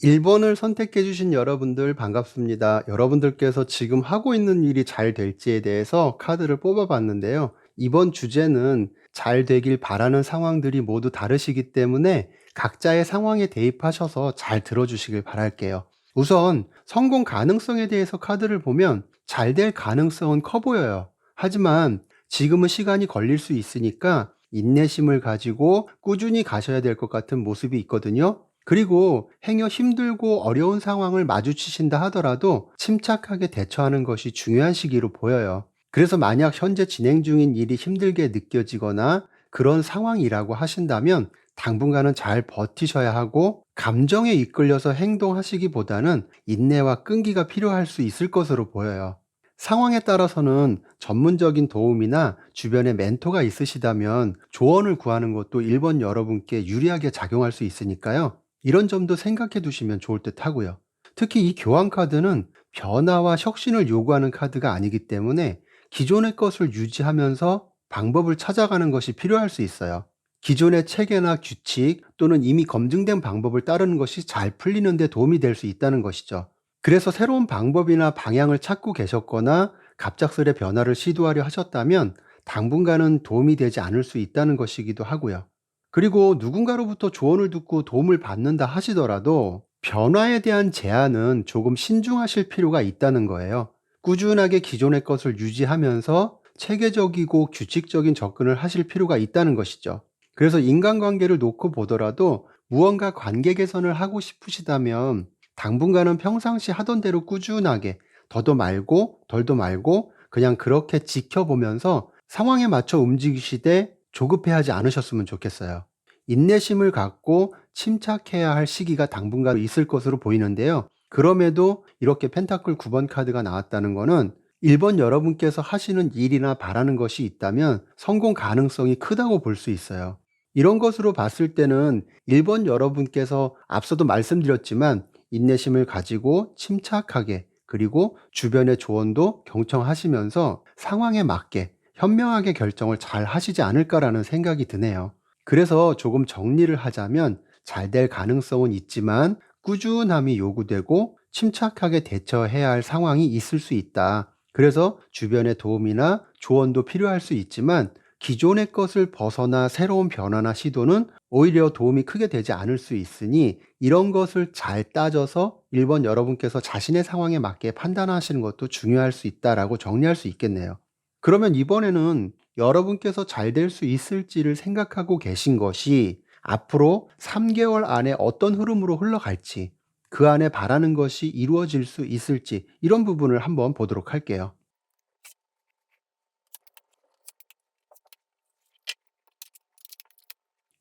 1번을 선택해 주신 여러분들 반갑습니다. 여러분들께서 지금 하고 있는 일이 잘 될지에 대해서 카드를 뽑아 봤는데요. 이번 주제는 잘 되길 바라는 상황들이 모두 다르시기 때문에 각자의 상황에 대입하셔서 잘 들어주시길 바랄게요. 우선 성공 가능성에 대해서 카드를 보면 잘 될 가능성은 커 보여요. 하지만 지금은 시간이 걸릴 수 있으니까 인내심을 가지고 꾸준히 가셔야 될 것 같은 모습이 있거든요. 그리고 행여 힘들고 어려운 상황을 마주치신다 하더라도 침착하게 대처하는 것이 중요한 시기로 보여요. 그래서 만약 현재 진행 중인 일이 힘들게 느껴지거나 그런 상황이라고 하신다면 당분간은 잘 버티셔야 하고, 감정에 이끌려서 행동하시기보다는 인내와 끈기가 필요할 수 있을 것으로 보여요. 상황에 따라서는 전문적인 도움이나 주변에 멘토가 있으시다면 조언을 구하는 것도 1번 여러분께 유리하게 작용할 수 있으니까요. 이런 점도 생각해 두시면 좋을 듯 하고요. 특히 이 교환 카드는 변화와 혁신을 요구하는 카드가 아니기 때문에 기존의 것을 유지하면서 방법을 찾아가는 것이 필요할 수 있어요. 기존의 체계나 규칙 또는 이미 검증된 방법을 따르는 것이 잘 풀리는 데 도움이 될 수 있다는 것이죠. 그래서 새로운 방법이나 방향을 찾고 계셨거나 갑작스레 변화를 시도하려 하셨다면 당분간은 도움이 되지 않을 수 있다는 것이기도 하고요. 그리고 누군가로부터 조언을 듣고 도움을 받는다 하시더라도 변화에 대한 제안은 조금 신중하실 필요가 있다는 거예요. 꾸준하게 기존의 것을 유지하면서 체계적이고 규칙적인 접근을 하실 필요가 있다는 것이죠. 그래서 인간관계를 놓고 보더라도 무언가 관계 개선을 하고 싶으시다면 당분간은 평상시 하던 대로 꾸준하게 더도 말고 덜도 말고 그냥 그렇게 지켜보면서 상황에 맞춰 움직이시되 조급해하지 않으셨으면 좋겠어요. 인내심을 갖고 침착해야 할 시기가 당분간 있을 것으로 보이는데요. 그럼에도 이렇게 펜타클 9번 카드가 나왔다는 거는 1번 여러분께서 하시는 일이나 바라는 것이 있다면 성공 가능성이 크다고 볼 수 있어요. 이런 것으로 봤을 때는 1번 여러분께서 앞서도 말씀드렸지만 인내심을 가지고 침착하게, 그리고 주변의 조언도 경청하시면서 상황에 맞게 현명하게 결정을 잘 하시지 않을까라는 생각이 드네요. 그래서 조금 정리를 하자면 잘 될 가능성은 있지만 꾸준함이 요구되고 침착하게 대처해야 할 상황이 있을 수 있다. 그래서 주변의 도움이나 조언도 필요할 수 있지만 기존의 것을 벗어나 새로운 변화나 시도는 오히려 도움이 크게 되지 않을 수 있으니 이런 것을 잘 따져서 1번 여러분께서 자신의 상황에 맞게 판단하시는 것도 중요할 수 있다라고 정리할 수 있겠네요. 그러면 이번에는 여러분께서 잘 될 수 있을지를 생각하고 계신 것이 앞으로 3개월 안에 어떤 흐름으로 흘러갈지, 그 안에 바라는 것이 이루어질 수 있을지, 이런 부분을 한번 보도록 할게요.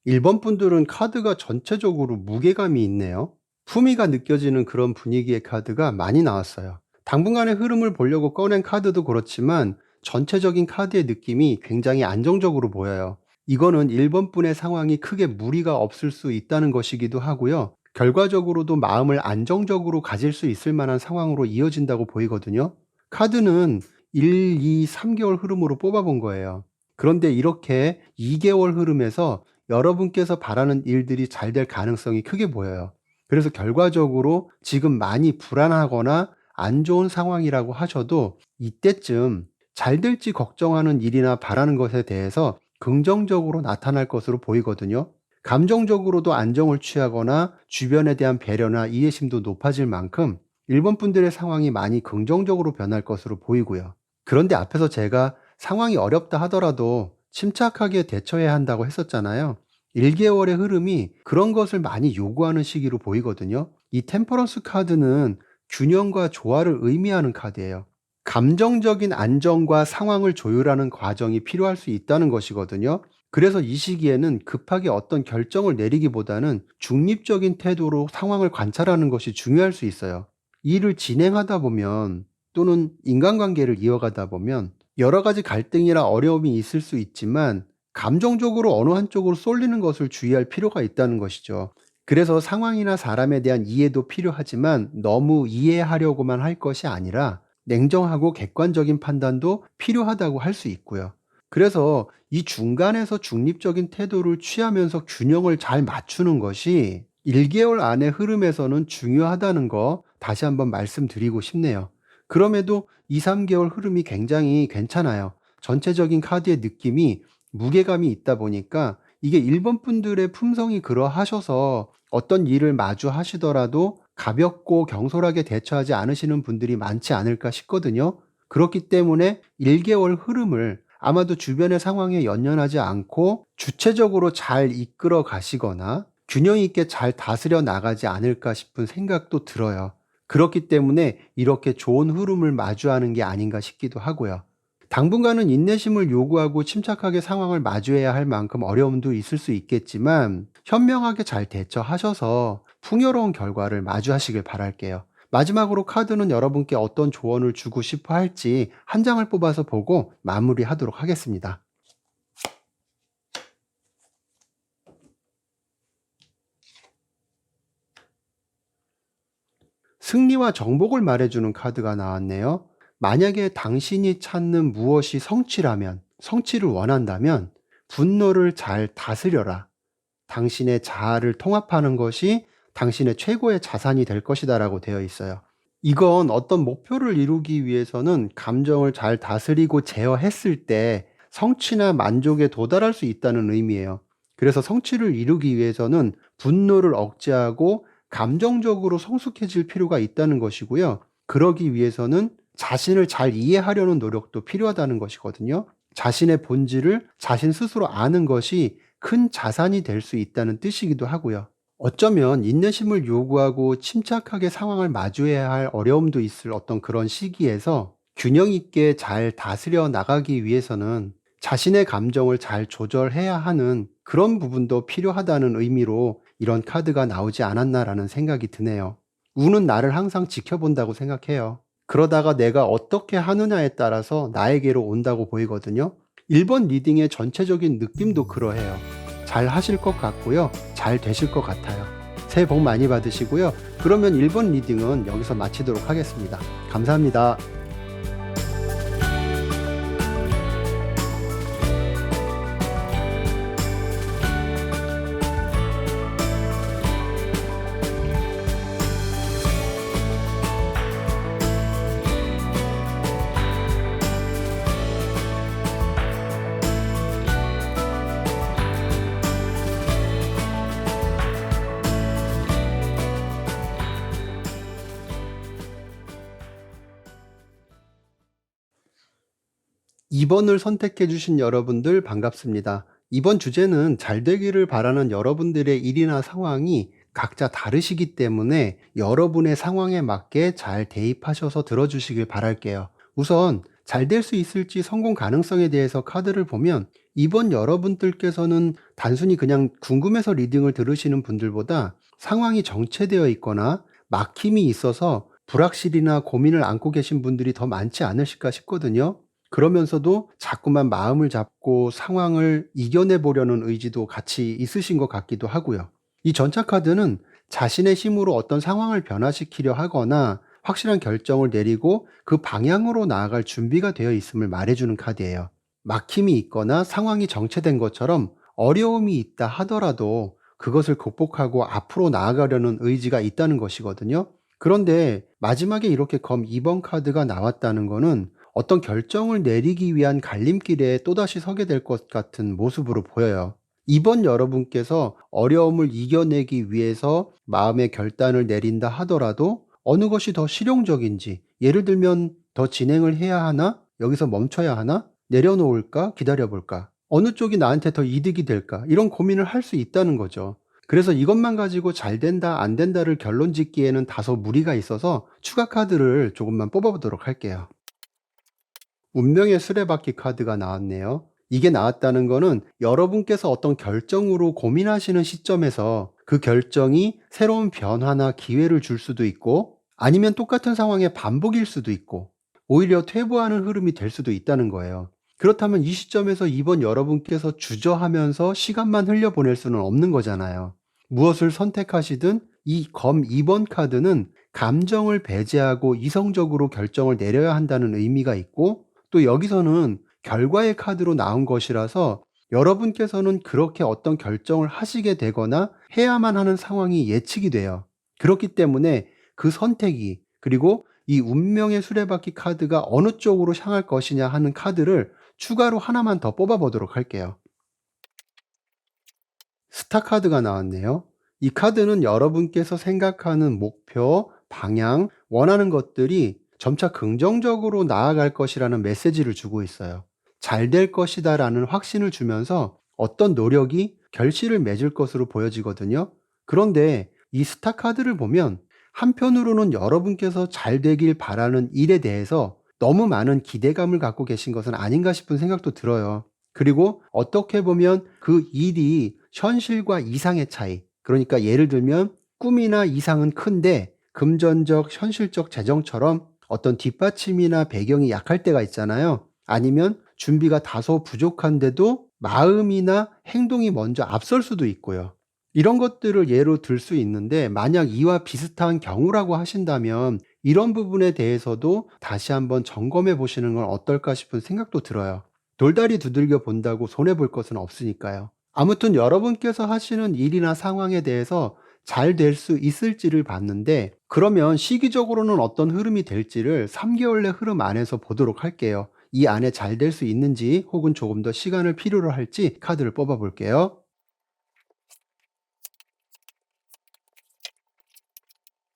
1번 분들은 카드가 전체적으로 무게감이 있네요. 품위가 느껴지는 그런 분위기의 카드가 많이 나왔어요. 당분간의 흐름을 보려고 꺼낸 카드도 그렇지만 전체적인 카드의 느낌이 굉장히 안정적으로 보여요. 이거는 1번 분의 상황이 크게 무리가 없을 수 있다는 것이기도 하고요. 결과적으로도 마음을 안정적으로 가질 수 있을 만한 상황으로 이어진다고 보이거든요. 카드는 1, 2, 3개월 흐름으로 뽑아본 거예요. 그런데 이렇게 2개월 흐름에서 여러분께서 바라는 일들이 잘 될 가능성이 크게 보여요. 그래서 결과적으로 지금 많이 불안하거나 안 좋은 상황이라고 하셔도 이때쯤 잘 될지 걱정하는 일이나 바라는 것에 대해서 긍정적으로 나타날 것으로 보이거든요. 감정적으로도 안정을 취하거나 주변에 대한 배려나 이해심도 높아질 만큼 1번 분들의 상황이 많이 긍정적으로 변할 것으로 보이고요. 그런데 앞에서 제가 상황이 어렵다 하더라도 침착하게 대처해야 한다고 했었잖아요. 1개월의 흐름이 그런 것을 많이 요구하는 시기로 보이거든요. 이 템퍼런스 카드는 균형과 조화를 의미하는 카드예요. 감정적인 안정과 상황을 조율하는 과정이 필요할 수 있다는 것이거든요. 그래서 이 시기에는 급하게 어떤 결정을 내리기보다는 중립적인 태도로 상황을 관찰하는 것이 중요할 수 있어요. 일을 진행하다 보면 또는 인간관계를 이어가다 보면 여러 가지 갈등이나 어려움이 있을 수 있지만 감정적으로 어느 한쪽으로 쏠리는 것을 주의할 필요가 있다는 것이죠. 그래서 상황이나 사람에 대한 이해도 필요하지만 너무 이해하려고만 할 것이 아니라 냉정하고 객관적인 판단도 필요하다고 할 수 있고요. 그래서 이 중간에서 중립적인 태도를 취하면서 균형을 잘 맞추는 것이 1개월 안의 흐름에서는 중요하다는 거 다시 한번 말씀드리고 싶네요. 그럼에도 2-3개월 흐름이 굉장히 괜찮아요. 전체적인 카드의 느낌이 무게감이 있다 보니까 이게 일본 분들의 품성이 그러하셔서 어떤 일을 마주하시더라도 가볍고 경솔하게 대처하지 않으시는 분들이 많지 않을까 싶거든요. 그렇기 때문에 1개월 흐름을 아마도 주변의 상황에 연연하지 않고 주체적으로 잘 이끌어 가시거나 균형 있게 잘 다스려 나가지 않을까 싶은 생각도 들어요. 그렇기 때문에 이렇게 좋은 흐름을 마주하는 게 아닌가 싶기도 하고요. 당분간은 인내심을 요구하고 침착하게 상황을 마주해야 할 만큼 어려움도 있을 수 있겠지만 현명하게 잘 대처하셔서 풍요로운 결과를 마주하시길 바랄게요. 마지막으로 카드는 여러분께 어떤 조언을 주고 싶어 할지 한 장을 뽑아서 보고 마무리하도록 하겠습니다. 승리와 정복을 말해주는 카드가 나왔네요. 만약에 당신이 찾는 무엇이 성취라면, 성취를 원한다면 분노를 잘 다스려라. 당신의 자아를 통합하는 것이 당신의 최고의 자산이 될 것이다라고 되어 있어요. 이건 어떤 목표를 이루기 위해서는 감정을 잘 다스리고 제어했을 때 성취나 만족에 도달할 수 있다는 의미예요. 그래서 성취를 이루기 위해서는 분노를 억제하고 감정적으로 성숙해질 필요가 있다는 것이고요. 그러기 위해서는 자신을 잘 이해하려는 노력도 필요하다는 것이거든요. 자신의 본질을 자신 스스로 아는 것이 큰 자산이 될 수 있다는 뜻이기도 하고요. 어쩌면 인내심을 요구하고 침착하게 상황을 마주해야 할 어려움도 있을 어떤 그런 시기에서 균형 있게 잘 다스려 나가기 위해서는 자신의 감정을 잘 조절해야 하는 그런 부분도 필요하다는 의미로 이런 카드가 나오지 않았나라는 생각이 드네요. 운은 나를 항상 지켜본다고 생각해요. 그러다가 내가 어떻게 하느냐에 따라서 나에게로 온다고 보이거든요. 1번 리딩의 전체적인 느낌도 그러해요. 잘 하실 것 같고요. 잘 되실 것 같아요. 새해 복 많이 받으시고요. 그러면 1번 리딩은 여기서 마치도록 하겠습니다. 감사합니다. 이번을 선택해 주신 여러분들 반갑습니다. 이번 주제는 잘 되기를 바라는 여러분들의 일이나 상황이 각자 다르시기 때문에 여러분의 상황에 맞게 잘 대입하셔서 들어주시길 바랄게요. 우선 잘 될 수 있을지 성공 가능성에 대해서 카드를 보면 이번 여러분들께서는 단순히 그냥 궁금해서 리딩을 들으시는 분들보다 상황이 정체되어 있거나 막힘이 있어서 불확실이나 고민을 안고 계신 분들이 더 많지 않으실까 싶거든요. 그러면서도 자꾸만 마음을 잡고 상황을 이겨내 보려는 의지도 같이 있으신 것 같기도 하고요. 이 전차 카드는 자신의 힘으로 어떤 상황을 변화시키려 하거나 확실한 결정을 내리고 그 방향으로 나아갈 준비가 되어 있음을 말해주는 카드예요. 막힘이 있거나 상황이 정체된 것처럼 어려움이 있다 하더라도 그것을 극복하고 앞으로 나아가려는 의지가 있다는 것이거든요. 그런데 마지막에 이렇게 검 2번 카드가 나왔다는 거는 어떤 결정을 내리기 위한 갈림길에 또다시 서게 될 것 같은 모습으로 보여요. 이번 여러분께서 어려움을 이겨내기 위해서 마음의 결단을 내린다 하더라도 어느 것이 더 실용적인지, 예를 들면 더 진행을 해야 하나? 여기서 멈춰야 하나? 내려놓을까? 기다려볼까? 어느 쪽이 나한테 더 이득이 될까? 이런 고민을 할 수 있다는 거죠. 그래서 이것만 가지고 잘 된다, 안 된다를 결론 짓기에는 다소 무리가 있어서 추가 카드를 조금만 뽑아보도록 할게요. 운명의 수레바퀴 카드가 나왔네요. 이게 나왔다는 거는 여러분께서 어떤 결정으로 고민하시는 시점에서 그 결정이 새로운 변화나 기회를 줄 수도 있고 아니면 똑같은 상황의 반복일 수도 있고 오히려 퇴보하는 흐름이 될 수도 있다는 거예요. 그렇다면 이 시점에서 이번 여러분께서 주저하면서 시간만 흘려보낼 수는 없는 거잖아요. 무엇을 선택하시든 이 검 2번 카드는 감정을 배제하고 이성적으로 결정을 내려야 한다는 의미가 있고, 또 여기서는 결과의 카드로 나온 것이라서 여러분께서는 그렇게 어떤 결정을 하시게 되거나 해야만 하는 상황이 예측이 돼요. 그렇기 때문에 그 선택이, 그리고 이 운명의 수레바퀴 카드가 어느 쪽으로 향할 것이냐 하는 카드를 추가로 하나만 더 뽑아 보도록 할게요. 스타 카드가 나왔네요. 이 카드는 여러분께서 생각하는 목표, 방향, 원하는 것들이 점차 긍정적으로 나아갈 것이라는 메시지를 주고 있어요. 잘 될 것이다 라는 확신을 주면서 어떤 노력이 결실을 맺을 것으로 보여지거든요. 그런데 이 스타 카드를 보면 한편으로는 여러분께서 잘 되길 바라는 일에 대해서 너무 많은 기대감을 갖고 계신 것은 아닌가 싶은 생각도 들어요. 그리고 어떻게 보면 그 일이 현실과 이상의 차이, 그러니까 예를 들면 꿈이나 이상은 큰데 금전적, 현실적 재정처럼 어떤 뒷받침이나 배경이 약할 때가 있잖아요. 아니면 준비가 다소 부족한데도 마음이나 행동이 먼저 앞설 수도 있고요. 이런 것들을 예로 들 수 있는데, 만약 이와 비슷한 경우라고 하신다면 이런 부분에 대해서도 다시 한번 점검해 보시는 건 어떨까 싶은 생각도 들어요. 돌다리 두들겨 본다고 손해 볼 것은 없으니까요. 아무튼 여러분께서 하시는 일이나 상황에 대해서 잘 될 수 있을지를 봤는데, 그러면 시기적으로는 어떤 흐름이 될지를 3개월 내 흐름 안에서 보도록 할게요. 이 안에 잘 될 수 있는지, 혹은 조금 더 시간을 필요로 할지 카드를 뽑아 볼게요.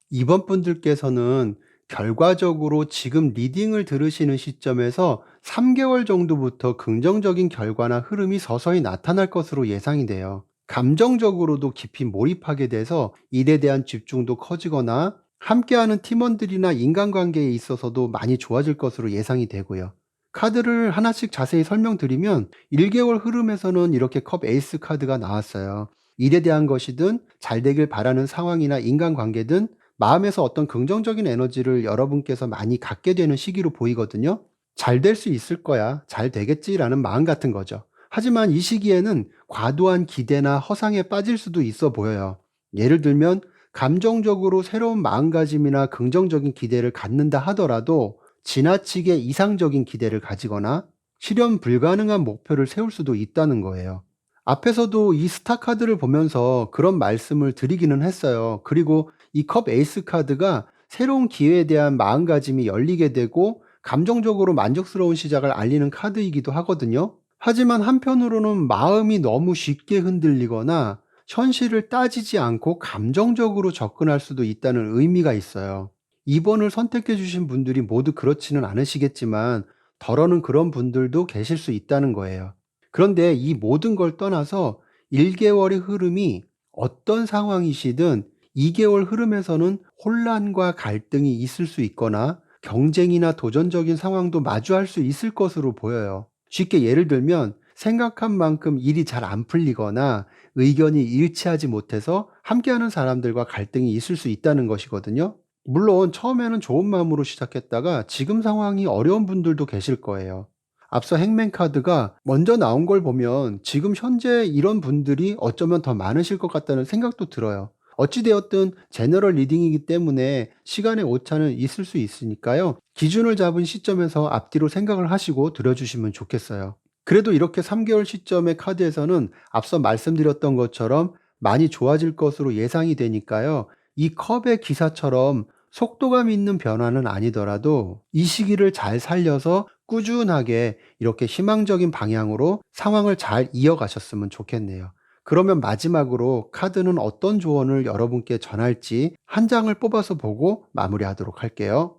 이번 분들께서는 결과적으로 지금 리딩을 들으시는 시점에서 3개월 정도부터 긍정적인 결과나 흐름이 서서히 나타날 것으로 예상이 돼요. 감정적으로도 깊이 몰입하게 돼서 일에 대한 집중도 커지거나 함께하는 팀원들이나 인간관계에 있어서도 많이 좋아질 것으로 예상이 되고요. 카드를 하나씩 자세히 설명드리면 1개월 흐름에서는 이렇게 컵 에이스 카드가 나왔어요. 일에 대한 것이든 잘 되길 바라는 상황이나 인간관계든 마음에서 어떤 긍정적인 에너지를 여러분께서 많이 갖게 되는 시기로 보이거든요. 잘 될 수 있을 거야, 잘 되겠지라는 마음 같은 거죠. 하지만 이 시기에는 과도한 기대나 허상에 빠질 수도 있어 보여요. 예를 들면 감정적으로 새로운 마음가짐이나 긍정적인 기대를 갖는다 하더라도 지나치게 이상적인 기대를 가지거나 실현 불가능한 목표를 세울 수도 있다는 거예요. 앞에서도 이 스타 카드를 보면서 그런 말씀을 드리기는 했어요. 그리고 이 컵 에이스 카드가 새로운 기회에 대한 마음가짐이 열리게 되고 감정적으로 만족스러운 시작을 알리는 카드이기도 하거든요. 하지만 한편으로는 마음이 너무 쉽게 흔들리거나 현실을 따지지 않고 감정적으로 접근할 수도 있다는 의미가 있어요. 2번을 선택해 주신 분들이 모두 그렇지는 않으시겠지만 덜어는 그런 분들도 계실 수 있다는 거예요. 그런데 이 모든 걸 떠나서 1개월의 흐름이 어떤 상황이시든 2개월 흐름에서는 혼란과 갈등이 있을 수 있거나 경쟁이나 도전적인 상황도 마주할 수 있을 것으로 보여요. 쉽게 예를 들면 생각한 만큼 일이 잘 안 풀리거나 의견이 일치하지 못해서 함께하는 사람들과 갈등이 있을 수 있다는 것이거든요. 물론 처음에는 좋은 마음으로 시작했다가 지금 상황이 어려운 분들도 계실 거예요. 앞서 행맨 카드가 먼저 나온 걸 보면 지금 현재 이런 분들이 어쩌면 더 많으실 것 같다는 생각도 들어요. 어찌되었든 제너럴 리딩이기 때문에 시간의 오차는 있을 수 있으니까요. 기준을 잡은 시점에서 앞뒤로 생각을 하시고 들어주시면 좋겠어요. 그래도 이렇게 3개월 시점의 카드에서는 앞서 말씀드렸던 것처럼 많이 좋아질 것으로 예상이 되니까요. 이 컵의 기사처럼 속도감 있는 변화는 아니더라도 이 시기를 잘 살려서 꾸준하게 이렇게 희망적인 방향으로 상황을 잘 이어가셨으면 좋겠네요. 그러면 마지막으로 카드는 어떤 조언을 여러분께 전할지 한 장을 뽑아서 보고 마무리하도록 할게요.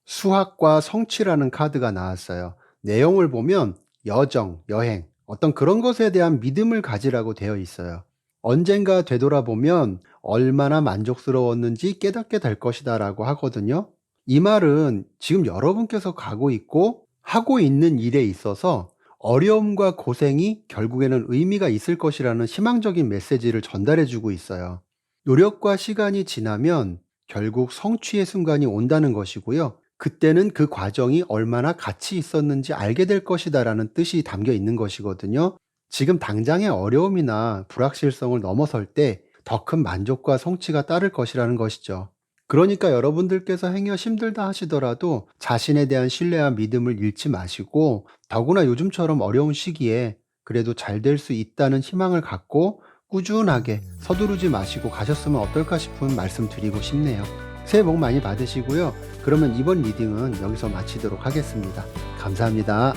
수학과 성취라는 카드가 나왔어요. 내용을 보면 여정, 여행, 어떤 그런 것에 대한 믿음을 가지라고 되어 있어요. 언젠가 되돌아보면 얼마나 만족스러웠는지 깨닫게 될 것이다 라고 하거든요. 이 말은 지금 여러분께서 가고 있고 하고 있는 일에 있어서 어려움과 고생이 결국에는 의미가 있을 것이라는 희망적인 메시지를 전달해 주고 있어요. 노력과 시간이 지나면 결국 성취의 순간이 온다는 것이고요. 그때는 그 과정이 얼마나 가치 있었는지 알게 될 것이다라는 뜻이 담겨 있는 것이거든요. 지금 당장의 어려움이나 불확실성을 넘어설 때 더 큰 만족과 성취가 따를 것이라는 것이죠. 그러니까 여러분들께서 행여 힘들다 하시더라도 자신에 대한 신뢰와 믿음을 잃지 마시고, 더구나 요즘처럼 어려운 시기에 그래도 잘 될 수 있다는 희망을 갖고 꾸준하게 서두르지 마시고 가셨으면 어떨까 싶은 말씀 드리고 싶네요. 새해 복 많이 받으시고요. 그러면 이번 리딩은 여기서 마치도록 하겠습니다. 감사합니다.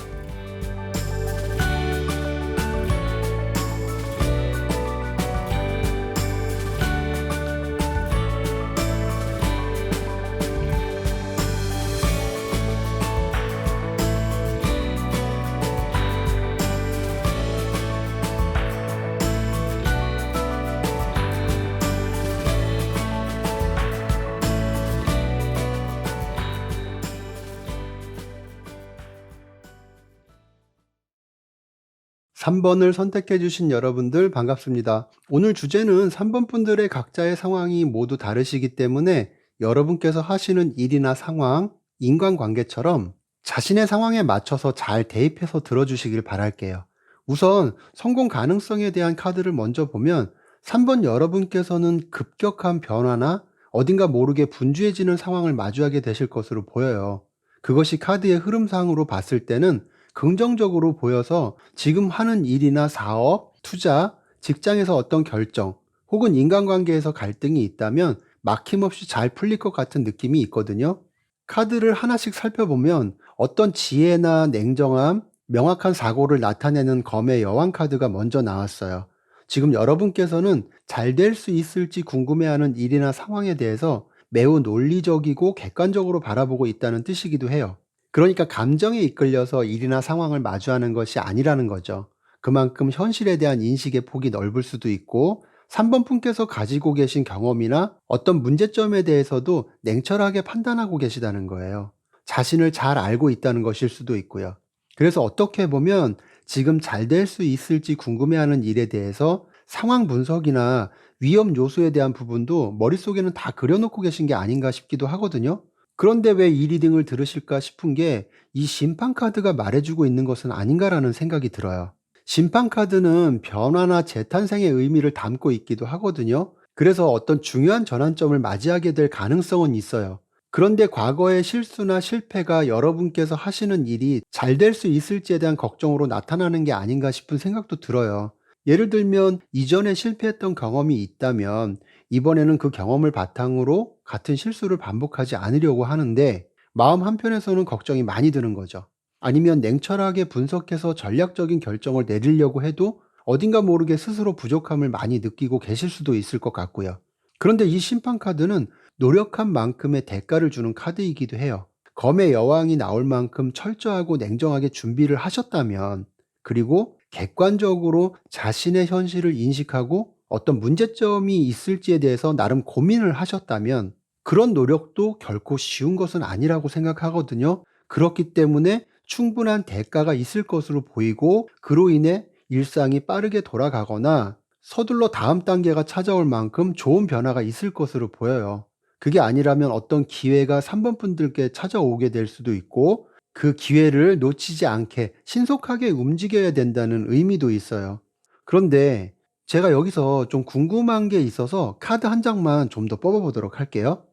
3번을 선택해 주신 여러분들 반갑습니다. 오늘 주제는 3번 분들의 각자의 상황이 모두 다르시기 때문에 여러분께서 하시는 일이나 상황, 인간관계처럼 자신의 상황에 맞춰서 잘 대입해서 들어주시길 바랄게요. 우선 성공 가능성에 대한 카드를 먼저 보면 3번 여러분께서는 급격한 변화나 어딘가 모르게 분주해지는 상황을 마주하게 되실 것으로 보여요. 그것이 카드의 흐름상으로 봤을 때는 긍정적으로 보여서 지금 하는 일이나 사업, 투자, 직장에서 어떤 결정, 혹은 인간관계에서 갈등이 있다면 막힘없이 잘 풀릴 것 같은 느낌이 있거든요. 카드를 하나씩 살펴보면 어떤 지혜나 냉정함, 명확한 사고를 나타내는 검의 여왕 카드가 먼저 나왔어요. 지금 여러분께서는 잘 될 수 있을지 궁금해하는 일이나 상황에 대해서 매우 논리적이고 객관적으로 바라보고 있다는 뜻이기도 해요. 그러니까 감정에 이끌려서 일이나 상황을 마주하는 것이 아니라는 거죠. 그만큼 현실에 대한 인식의 폭이 넓을 수도 있고, 3번 분께서 가지고 계신 경험이나 어떤 문제점에 대해서도 냉철하게 판단하고 계시다는 거예요. 자신을 잘 알고 있다는 것일 수도 있고요. 그래서 어떻게 보면 지금 잘 될 수 있을지 궁금해하는 일에 대해서 상황 분석이나 위험 요소에 대한 부분도 머릿속에는 다 그려놓고 계신 게 아닌가 싶기도 하거든요. 그런데 왜 이 리딩을 들으실까 싶은 게, 이 심판 카드가 말해주고 있는 것은 아닌가라는 생각이 들어요. 심판 카드는 변화나 재탄생의 의미를 담고 있기도 하거든요. 그래서 어떤 중요한 전환점을 맞이하게 될 가능성은 있어요. 그런데 과거의 실수나 실패가 여러분께서 하시는 일이 잘 될 수 있을지에 대한 걱정으로 나타나는 게 아닌가 싶은 생각도 들어요. 예를 들면 이전에 실패했던 경험이 있다면 이번에는 그 경험을 바탕으로 같은 실수를 반복하지 않으려고 하는데, 마음 한편에서는 걱정이 많이 드는 거죠. 아니면 냉철하게 분석해서 전략적인 결정을 내리려고 해도 어딘가 모르게 스스로 부족함을 많이 느끼고 계실 수도 있을 것 같고요. 그런데 이 심판 카드는 노력한 만큼의 대가를 주는 카드이기도 해요. 검의 여왕이 나올 만큼 철저하고 냉정하게 준비를 하셨다면, 그리고 객관적으로 자신의 현실을 인식하고 어떤 문제점이 있을지에 대해서 나름 고민을 하셨다면, 그런 노력도 결코 쉬운 것은 아니라고 생각하거든요. 그렇기 때문에 충분한 대가가 있을 것으로 보이고, 그로 인해 일상이 빠르게 돌아가거나 서둘러 다음 단계가 찾아올 만큼 좋은 변화가 있을 것으로 보여요. 그게 아니라면 어떤 기회가 3번 분들께 찾아오게 될 수도 있고, 그 기회를 놓치지 않게 신속하게 움직여야 된다는 의미도 있어요. 그런데 제가 여기서 좀 궁금한 게 있어서 카드 한 장만 좀 더 뽑아보도록 할게요.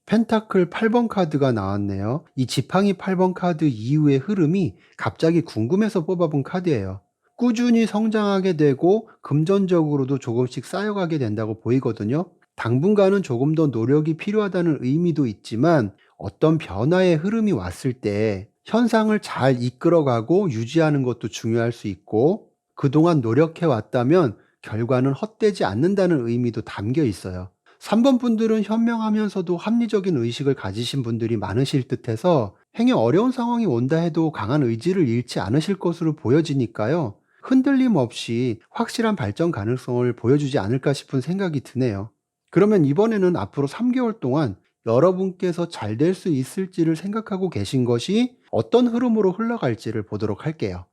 펜타클 8번 카드가 나왔네요. 이 지팡이 8번 카드 이후의 흐름이 갑자기 궁금해서 뽑아본 카드예요. 꾸준히 성장하게 되고 금전적으로도 조금씩 쌓여가게 된다고 보이거든요. 당분간은 조금 더 노력이 필요하다는 의미도 있지만, 어떤 변화의 흐름이 왔을 때 현상을 잘 이끌어가고 유지하는 것도 중요할 수 있고, 그동안 노력해 왔다면 결과는 헛되지 않는다는 의미도 담겨 있어요. 3번 분들은 현명하면서도 합리적인 의식을 가지신 분들이 많으실 듯해서 행여 어려운 상황이 온다 해도 강한 의지를 잃지 않으실 것으로 보여지니까요. 흔들림 없이 확실한 발전 가능성을 보여주지 않을까 싶은 생각이 드네요. 그러면 이번에는 앞으로 3개월 동안 여러분께서 잘 될 수 있을지를 생각하고 계신 것이 어떤 흐름으로 흘러갈지를 보도록 할게요.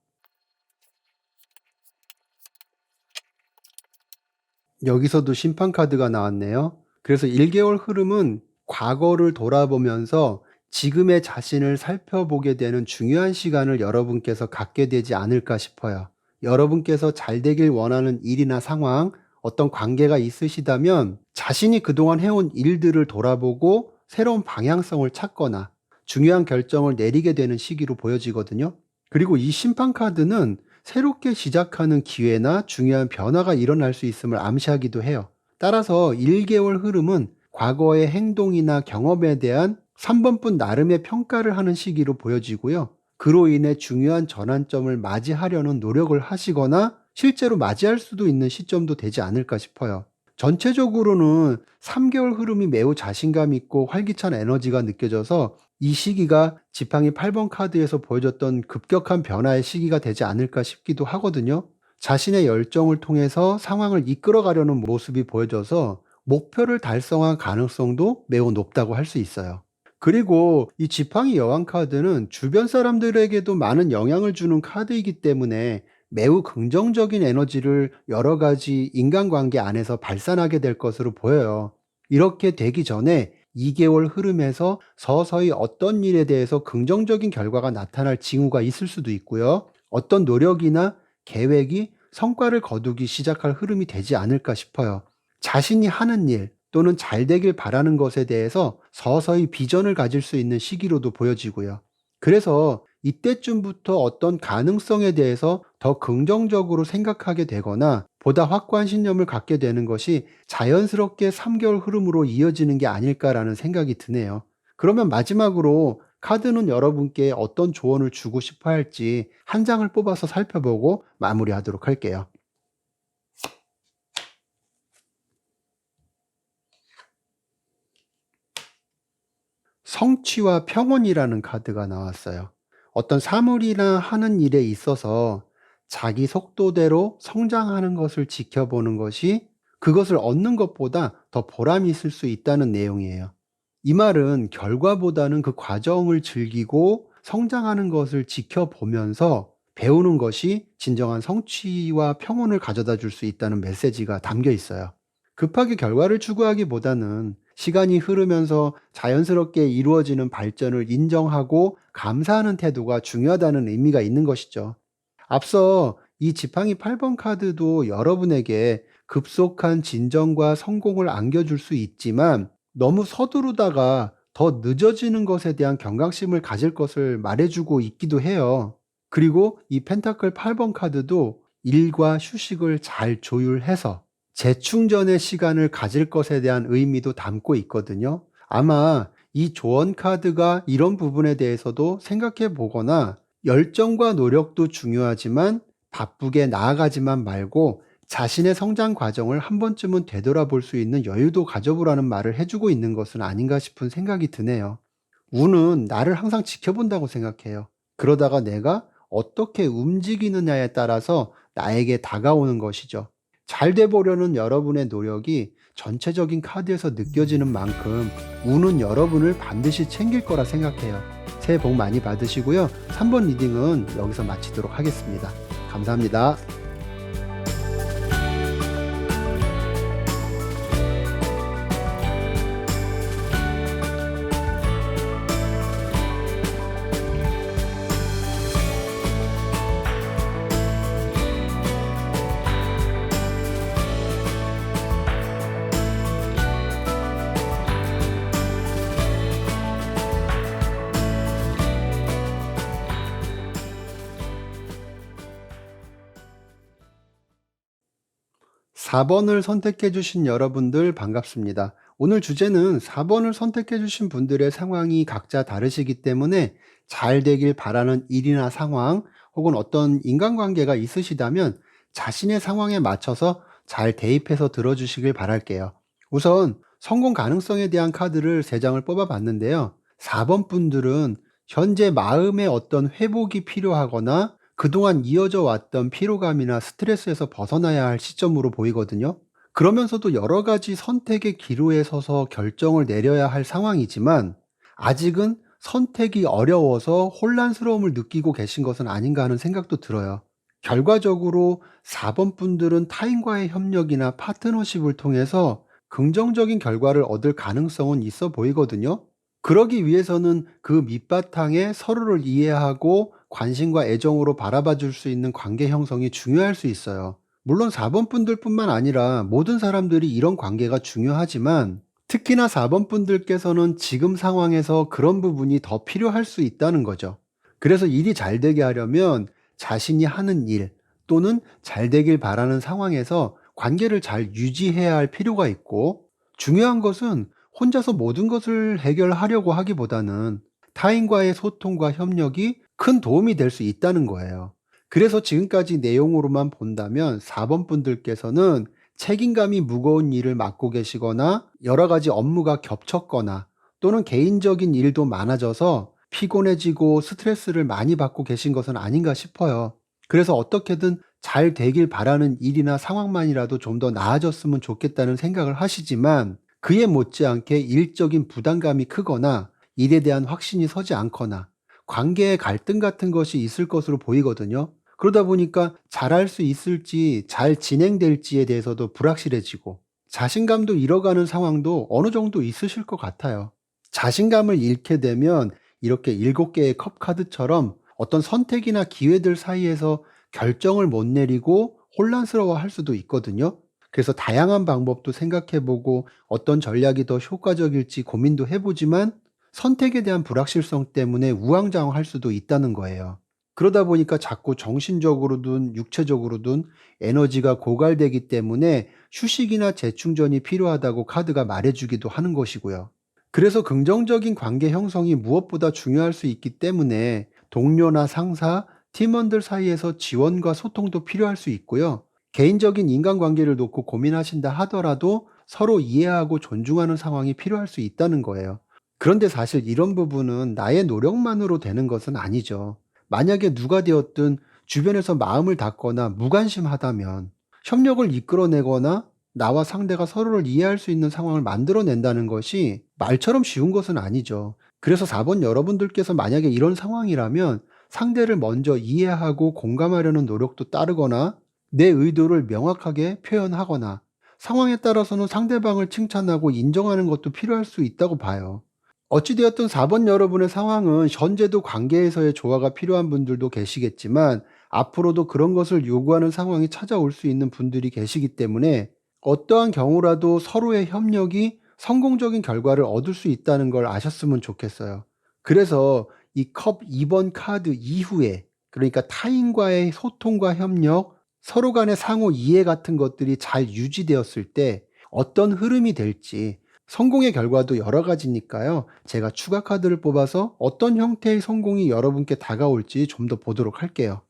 여기서도 심판 카드가 나왔네요. 그래서 1개월 흐름은 과거를 돌아보면서 지금의 자신을 살펴보게 되는 중요한 시간을 여러분께서 갖게 되지 않을까 싶어요. 여러분께서 잘 되길 원하는 일이나 상황, 어떤 관계가 있으시다면 자신이 그동안 해온 일들을 돌아보고 새로운 방향성을 찾거나 중요한 결정을 내리게 되는 시기로 보여지거든요. 그리고 이 심판 카드는 새롭게 시작하는 기회나 중요한 변화가 일어날 수 있음을 암시하기도 해요. 따라서 1개월 흐름은 과거의 행동이나 경험에 대한 3번분 나름의 평가를 하는 시기로 보여지고요. 그로 인해 중요한 전환점을 맞이하려는 노력을 하시거나 실제로 맞이할 수도 있는 시점도 되지 않을까 싶어요. 전체적으로는 3개월 흐름이 매우 자신감 있고 활기찬 에너지가 느껴져서 이 시기가 지팡이 8번 카드에서 보여줬던 급격한 변화의 시기가 되지 않을까 싶기도 하거든요. 자신의 열정을 통해서 상황을 이끌어가려는 모습이 보여져서 목표를 달성할 가능성도 매우 높다고 할 수 있어요. 그리고 이 지팡이 여왕 카드는 주변 사람들에게도 많은 영향을 주는 카드이기 때문에 매우 긍정적인 에너지를 여러 가지 인간관계 안에서 발산하게 될 것으로 보여요. 이렇게 되기 전에 2개월 흐름에서 서서히 어떤 일에 대해서 긍정적인 결과가 나타날 징후가 있을 수도 있고요. 어떤 노력이나 계획이 성과를 거두기 시작할 흐름이 되지 않을까 싶어요. 자신이 하는 일 또는 잘 되길 바라는 것에 대해서 서서히 비전을 가질 수 있는 시기로도 보여지고요. 그래서 이때쯤부터 어떤 가능성에 대해서 더 긍정적으로 생각하게 되거나 보다 확고한 신념을 갖게 되는 것이 자연스럽게 3개월 흐름으로 이어지는 게 아닐까라는 생각이 드네요. 그러면 마지막으로 카드는 여러분께 어떤 조언을 주고 싶어 할지 한 장을 뽑아서 살펴보고 마무리하도록 할게요. 성취와 평온이라는 카드가 나왔어요. 어떤 사물이나 하는 일에 있어서 자기 속도대로 성장하는 것을 지켜보는 것이 그것을 얻는 것보다 더 보람이 있을 수 있다는 내용이에요. 이 말은 결과보다는 그 과정을 즐기고 성장하는 것을 지켜보면서 배우는 것이 진정한 성취와 평온을 가져다 줄 수 있다는 메시지가 담겨 있어요. 급하게 결과를 추구하기보다는 시간이 흐르면서 자연스럽게 이루어지는 발전을 인정하고 감사하는 태도가 중요하다는 의미가 있는 것이죠. 앞서 이 지팡이 8번 카드도 여러분에게 급속한 진정과 성공을 안겨줄 수 있지만 너무 서두르다가 더 늦어지는 것에 대한 경각심을 가질 것을 말해주고 있기도 해요. 그리고 이 펜타클 8번 카드도 일과 휴식을 잘 조율해서 재충전의 시간을 가질 것에 대한 의미도 담고 있거든요. 아마 이 조언 카드가 이런 부분에 대해서도 생각해 보거나 열정과 노력도 중요하지만 바쁘게 나아가지만 말고 자신의 성장 과정을 한 번쯤은 되돌아볼 수 있는 여유도 가져보라는 말을 해주고 있는 것은 아닌가 싶은 생각이 드네요. 운은 나를 항상 지켜본다고 생각해요. 그러다가 내가 어떻게 움직이느냐에 따라서 나에게 다가오는 것이죠. 잘 돼 보려는 여러분의 노력이 전체적인 카드에서 느껴지는 만큼 운은 여러분을 반드시 챙길 거라 생각해요. 새해 복 많이 받으시고요. 3번 리딩은 여기서 마치도록 하겠습니다. 감사합니다. 4번을 선택해 주신 여러분들 반갑습니다. 오늘 주제는 4번을 선택해 주신 분들의 상황이 각자 다르시기 때문에 잘 되길 바라는 일이나 상황 혹은 어떤 인간관계가 있으시다면 자신의 상황에 맞춰서 잘 대입해서 들어주시길 바랄게요. 우선 성공 가능성에 대한 카드를 3장을 뽑아 봤는데요. 4번 분들은 현재 마음의 어떤 회복이 필요하거나 그동안 이어져 왔던 피로감이나 스트레스에서 벗어나야 할 시점으로 보이거든요. 그러면서도 여러 가지 선택의 기로에 서서 결정을 내려야 할 상황이지만 아직은 선택이 어려워서 혼란스러움을 느끼고 계신 것은 아닌가 하는 생각도 들어요. 결과적으로 4번 분들은 타인과의 협력이나 파트너십을 통해서 긍정적인 결과를 얻을 가능성은 있어 보이거든요. 그러기 위해서는 그 밑바탕에 서로를 이해하고 관심과 애정으로 바라봐 줄 수 있는 관계 형성이 중요할 수 있어요. 물론 4번 분들뿐만 아니라 모든 사람들이 이런 관계가 중요하지만 특히나 4번 분들께서는 지금 상황에서 그런 부분이 더 필요할 수 있다는 거죠. 그래서 일이 잘 되게 하려면 자신이 하는 일 또는 잘 되길 바라는 상황에서 관계를 잘 유지해야 할 필요가 있고, 중요한 것은 혼자서 모든 것을 해결하려고 하기보다는 타인과의 소통과 협력이 큰 도움이 될 수 있다는 거예요. 그래서 지금까지 내용으로만 본다면 4번 분들께서는 책임감이 무거운 일을 맡고 계시거나 여러 가지 업무가 겹쳤거나 또는 개인적인 일도 많아져서 피곤해지고 스트레스를 많이 받고 계신 것은 아닌가 싶어요. 그래서 어떻게든 잘 되길 바라는 일이나 상황만이라도 좀 더 나아졌으면 좋겠다는 생각을 하시지만 그에 못지않게 일적인 부담감이 크거나 일에 대한 확신이 서지 않거나 관계의 갈등 같은 것이 있을 것으로 보이거든요. 그러다 보니까 잘할 수 있을지 잘 진행될지에 대해서도 불확실해지고 자신감도 잃어가는 상황도 어느 정도 있으실 것 같아요. 자신감을 잃게 되면 이렇게 7개의 컵 카드처럼 어떤 선택이나 기회들 사이에서 결정을 못 내리고 혼란스러워 할 수도 있거든요. 그래서 다양한 방법도 생각해 보고 어떤 전략이 더 효과적일지 고민도 해보지만 선택에 대한 불확실성 때문에 우왕좌왕할 수도 있다는 거예요. 그러다 보니까 자꾸 정신적으로든 육체적으로든 에너지가 고갈되기 때문에 휴식이나 재충전이 필요하다고 카드가 말해주기도 하는 것이고요. 그래서 긍정적인 관계 형성이 무엇보다 중요할 수 있기 때문에 동료나 상사, 팀원들 사이에서 지원과 소통도 필요할 수 있고요. 개인적인 인간관계를 놓고 고민하신다 하더라도 서로 이해하고 존중하는 상황이 필요할 수 있다는 거예요. 그런데 사실 이런 부분은 나의 노력만으로 되는 것은 아니죠. 만약에 누가 되었든 주변에서 마음을 닫거나 무관심하다면 협력을 이끌어내거나 나와 상대가 서로를 이해할 수 있는 상황을 만들어낸다는 것이 말처럼 쉬운 것은 아니죠. 그래서 4번 여러분들께서 만약에 이런 상황이라면 상대를 먼저 이해하고 공감하려는 노력도 따르거나 내 의도를 명확하게 표현하거나 상황에 따라서는 상대방을 칭찬하고 인정하는 것도 필요할 수 있다고 봐요. 어찌되었든 4번 여러분의 상황은 현재도 관계에서의 조화가 필요한 분들도 계시겠지만 앞으로도 그런 것을 요구하는 상황이 찾아올 수 있는 분들이 계시기 때문에 어떠한 경우라도 서로의 협력이 성공적인 결과를 얻을 수 있다는 걸 아셨으면 좋겠어요. 그래서 이 컵 2번 카드 이후에, 그러니까 타인과의 소통과 협력, 서로 간의 상호 이해 같은 것들이 잘 유지되었을 때 어떤 흐름이 될지, 성공의 결과도 여러 가지니까요. 제가 추가 카드를 뽑아서 어떤 형태의 성공이 여러분께 다가올지 좀 더 보도록 할게요.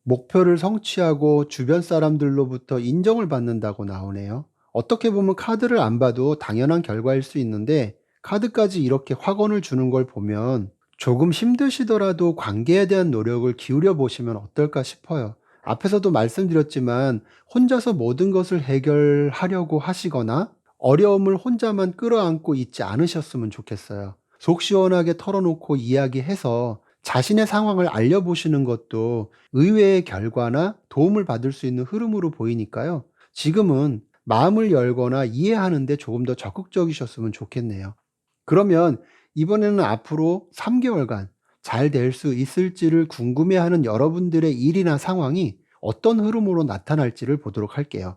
목표를 성취하고 주변 사람들로부터 인정을 받는다고 나오네요. 어떻게 보면 카드를 안 봐도 당연한 결과일 수 있는데 카드까지 이렇게 확언을 주는 걸 보면 조금 힘드시더라도 관계에 대한 노력을 기울여 보시면 어떨까 싶어요. 앞에서도 말씀드렸지만 혼자서 모든 것을 해결하려고 하시거나 어려움을 혼자만 끌어안고 있지 않으셨으면 좋겠어요. 속 시원하게 털어놓고 이야기해서 자신의 상황을 알려보시는 것도 의외의 결과나 도움을 받을 수 있는 흐름으로 보이니까요. 지금은 마음을 열거나 이해하는데 조금 더 적극적이셨으면 좋겠네요. 그러면 이번에는 앞으로 3개월간 잘 될 수 있을지를 궁금해하는 여러분들의 일이나 상황이 어떤 흐름으로 나타날지를 보도록 할게요.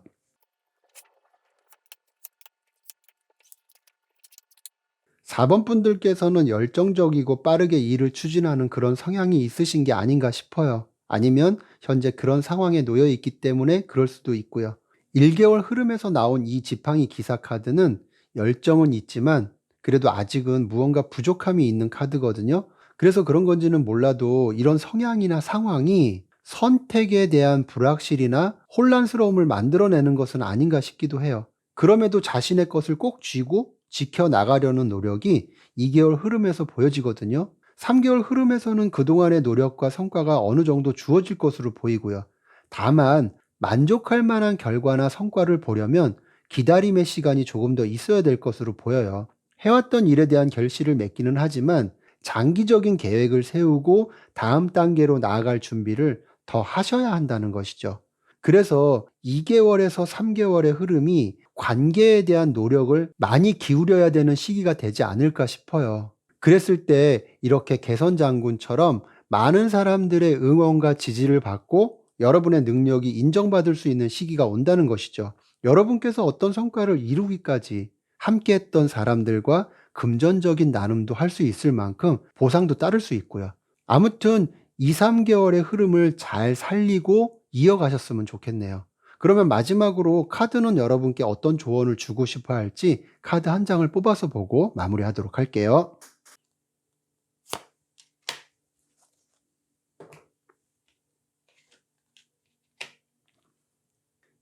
4번 분들께서는 열정적이고 빠르게 일을 추진하는 그런 성향이 있으신 게 아닌가 싶어요. 아니면 현재 그런 상황에 놓여 있기 때문에 그럴 수도 있고요. 1개월 흐름에서 나온 이 지팡이 기사 카드는 열정은 있지만 그래도 아직은 무언가 부족함이 있는 카드거든요. 그래서 그런 건지는 몰라도 이런 성향이나 상황이 선택에 대한 불확실이나 혼란스러움을 만들어내는 것은 아닌가 싶기도 해요. 그럼에도 자신의 것을 꼭 쥐고 지켜나가려는 노력이 2개월 흐름에서 보여지거든요. 3개월 흐름에서는 그동안의 노력과 성과가 어느 정도 주어질 것으로 보이고요. 다만 만족할 만한 결과나 성과를 보려면 기다림의 시간이 조금 더 있어야 될 것으로 보여요. 해왔던 일에 대한 결실을 맺기는 하지만 장기적인 계획을 세우고 다음 단계로 나아갈 준비를 더 하셔야 한다는 것이죠. 그래서 2개월에서 3개월의 흐름이 관계에 대한 노력을 많이 기울여야 되는 시기가 되지 않을까 싶어요. 그랬을 때 이렇게 개선 장군처럼 많은 사람들의 응원과 지지를 받고 여러분의 능력이 인정받을 수 있는 시기가 온다는 것이죠. 여러분께서 어떤 성과를 이루기까지 함께 했던 사람들과 금전적인 나눔도 할 수 있을 만큼 보상도 따를 수 있고요. 아무튼 2, 3개월의 흐름을 잘 살리고 이어가셨으면 좋겠네요. 그러면 마지막으로 카드는 여러분께 어떤 조언을 주고 싶어 할지 카드 한 장을 뽑아서 보고 마무리하도록 할게요.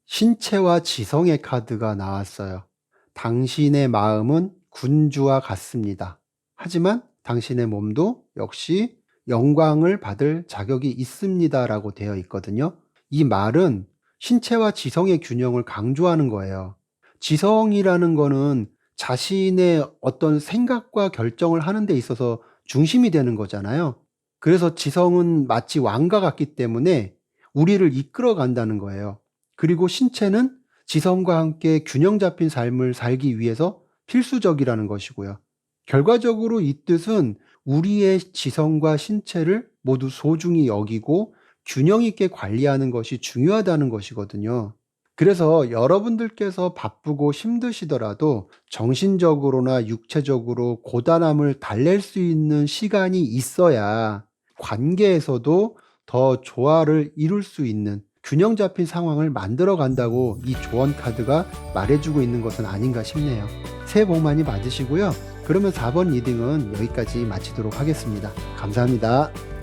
신체와 지성의 카드가 나왔어요. 당신의 마음은 군주와 같습니다. 하지만 당신의 몸도 역시 영광을 받을 자격이 있습니다 라고 되어 있거든요. 이 말은 신체와 지성의 균형을 강조하는 거예요. 지성이라는 거는 자신의 어떤 생각과 결정을 하는 데 있어서 중심이 되는 거잖아요. 그래서 지성은 마치 왕과 같기 때문에 우리를 이끌어 간다는 거예요. 그리고 신체는 지성과 함께 균형 잡힌 삶을 살기 위해서 필수적이라는 것이고요. 결과적으로 이 뜻은 우리의 지성과 신체를 모두 소중히 여기고 균형 있게 관리하는 것이 중요하다는 것이거든요. 그래서 여러분들께서 바쁘고 힘드시더라도 정신적으로나 육체적으로 고단함을 달랠 수 있는 시간이 있어야 관계에서도 더 조화를 이룰 수 있는 균형 잡힌 상황을 만들어 간다고 이 조언 카드가 말해주고 있는 것은 아닌가 싶네요. 새해 복 많이 받으시고요. 그러면 4번 리딩은 여기까지 마치도록 하겠습니다. 감사합니다.